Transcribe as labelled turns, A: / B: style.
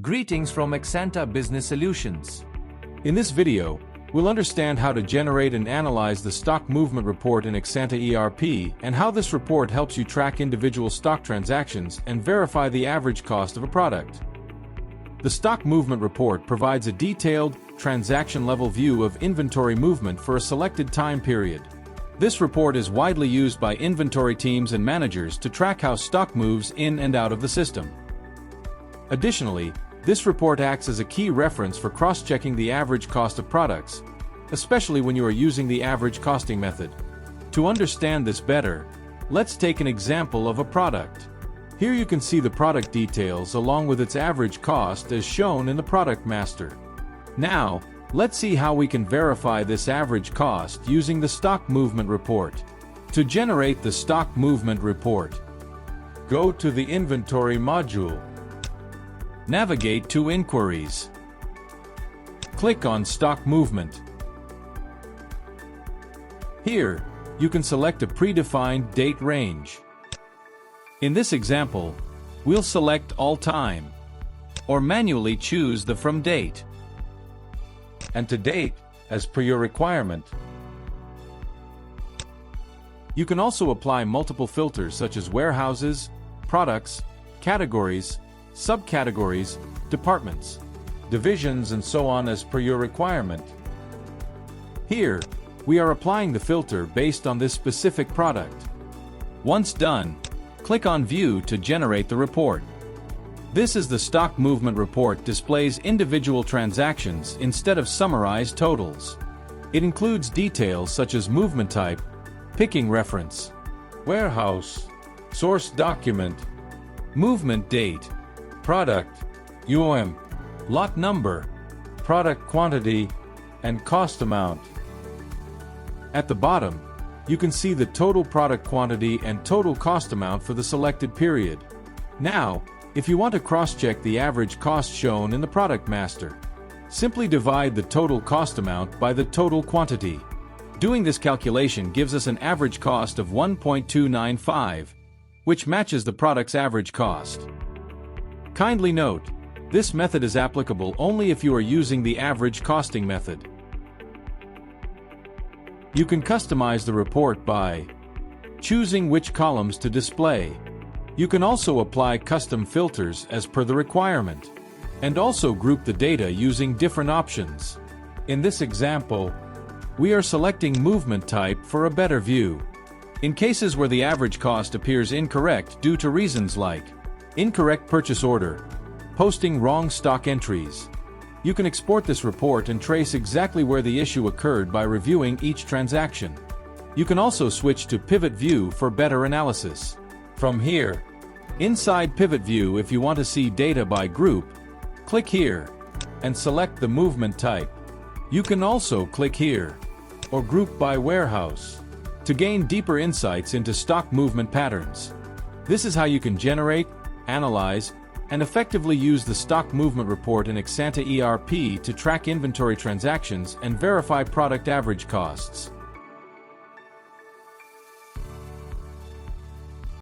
A: Greetings from Axanta Business Solutions. In this video, we'll understand how to generate and analyze the stock movement report in Axanta ERP and how this report helps you track individual stock transactions and verify the average cost of a product. The stock movement report provides a detailed, transaction-level view of inventory movement for a selected time period. This report is widely used by inventory teams and managers to track how stock moves in and out of the system. Additionally, this report acts as a key reference for cross-checking the average cost of products, especially when you are using the average costing method. To understand this better, let's take an example of a product. Here you can see the product details along with its average cost as shown in the product master. Now, let's see how we can verify this average cost using the stock movement report. To generate the stock movement report, go to the inventory module. Navigate to Inquiries. Click on Stock Movement. Here, you can select a predefined date range. In this example, we'll select All Time, or manually choose the From Date and To Date, as per your requirement. You can also apply multiple filters such as warehouses, products, categories, subcategories, departments, divisions, and so on as per your requirement. Here, we are applying the filter based on this specific product. Once done, click on View to generate the report. This is the stock movement report displays individual transactions instead of summarized totals. It includes details such as movement type, picking reference, warehouse, source document, movement date, product, lot number, product quantity, and cost amount. At the bottom, you can see the total product quantity and total cost amount for the selected period. Now, if you want to cross-check the average cost shown in the product master, simply divide the total cost amount by the total quantity. Doing this calculation gives us an average cost of 1.295, which matches the product's average cost. Kindly note, this method is applicable only if you are using the average costing method. You can customize the report by choosing which columns to display. You can also apply custom filters as per the requirement, and also group the data using different options. In this example, we are selecting movement type for a better view. In cases where the average cost appears incorrect due to reasons like incorrect purchase order, posting wrong stock entries, you can export this report and trace exactly where the issue occurred by reviewing each transaction. You can also switch to Pivot View for better analysis. From here, inside Pivot View, if you want to see data by group, click here and select the movement type. You can also click here or group by warehouse to gain deeper insights into stock movement patterns. This is how you can generate, analyze, and effectively use the stock movement report in Axanta ERP to track inventory transactions and verify product average costs.